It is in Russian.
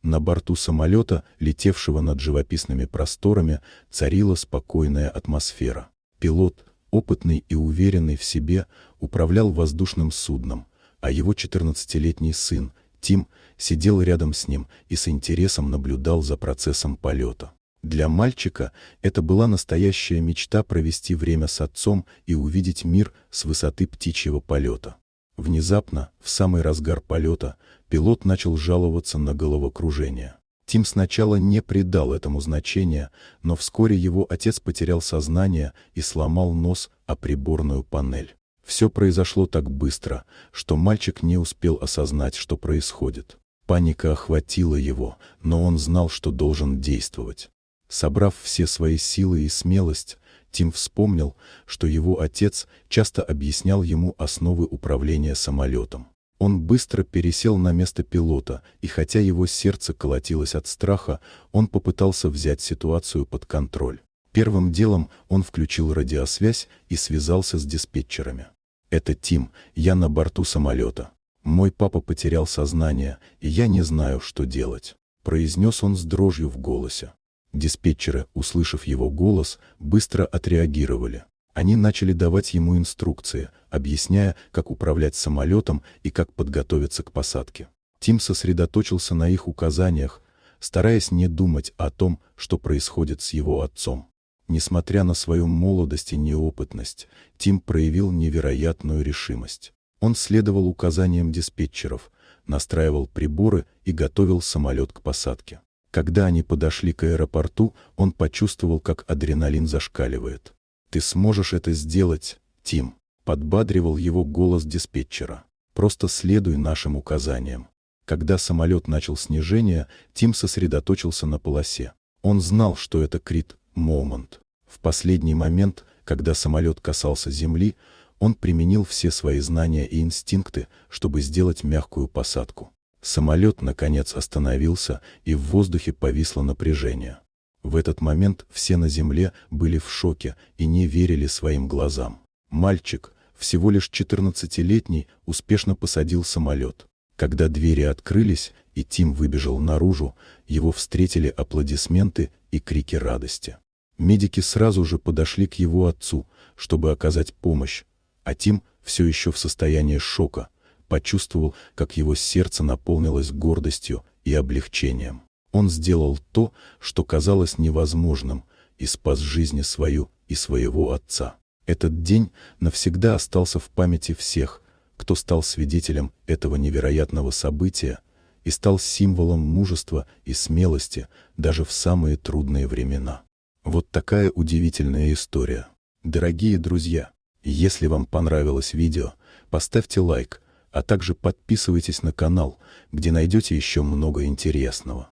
На борту самолета, летевшего над живописными просторами, царила спокойная атмосфера. Пилот, опытный и уверенный в себе, управлял воздушным судном, а его 14-летний сын, Тим, сидел рядом с ним и с интересом наблюдал за процессом полета. Для мальчика это была настоящая мечта провести время с отцом и увидеть мир с высоты птичьего полета. Внезапно, в самый разгар полета, пилот начал жаловаться на головокружение. Тим сначала не придал этому значения, но вскоре его отец потерял сознание и сломал нос о приборную панель. Все произошло так быстро, что мальчик не успел осознать, что происходит. Паника охватила его, но он знал, что должен действовать. Собрав все свои силы и смелость, Тим вспомнил, что его отец часто объяснял ему основы управления самолетом. Он быстро пересел на место пилота, и хотя его сердце колотилось от страха, он попытался взять ситуацию под контроль. Первым делом он включил радиосвязь и связался с диспетчерами. «Это Тим, я на борту самолета. Мой папа потерял сознание, и я не знаю, что делать», — произнес он с дрожью в голосе. Диспетчеры, услышав его голос, быстро отреагировали. Они начали давать ему инструкции, объясняя, как управлять самолетом и как подготовиться к посадке. Тим сосредоточился на их указаниях, стараясь не думать о том, что происходит с его отцом. Несмотря на свою молодость и неопытность, Тим проявил невероятную решимость. Он следовал указаниям диспетчеров, настраивал приборы и готовил самолет к посадке. Когда они подошли к аэропорту, он почувствовал, как адреналин зашкаливает. «Ты сможешь это сделать, Тим», — подбадривал его голос диспетчера. «Просто следуй нашим указаниям». Когда самолет начал снижение, Тим сосредоточился на полосе. Он знал, что это крит «Момент». В последний момент, когда самолет касался земли, он применил все свои знания и инстинкты, чтобы сделать мягкую посадку. Самолет, наконец, остановился, и в воздухе повисло напряжение. В этот момент все на земле были в шоке и не верили своим глазам. Мальчик, всего лишь 14-летний, успешно посадил самолет. Когда двери открылись, и Тим выбежал наружу, его встретили аплодисменты и крики радости. Медики сразу же подошли к его отцу, чтобы оказать помощь, а Тим, все еще в состоянии шока, почувствовал, как его сердце наполнилось гордостью и облегчением. Он сделал то, что казалось невозможным, и спас жизнь свою и своего отца. Этот день навсегда остался в памяти всех, кто стал свидетелем этого невероятного события и стал символом мужества и смелости даже в самые трудные времена. Вот такая удивительная история. Дорогие друзья, если вам понравилось видео, поставьте лайк, а также подписывайтесь на канал, где найдете еще много интересного.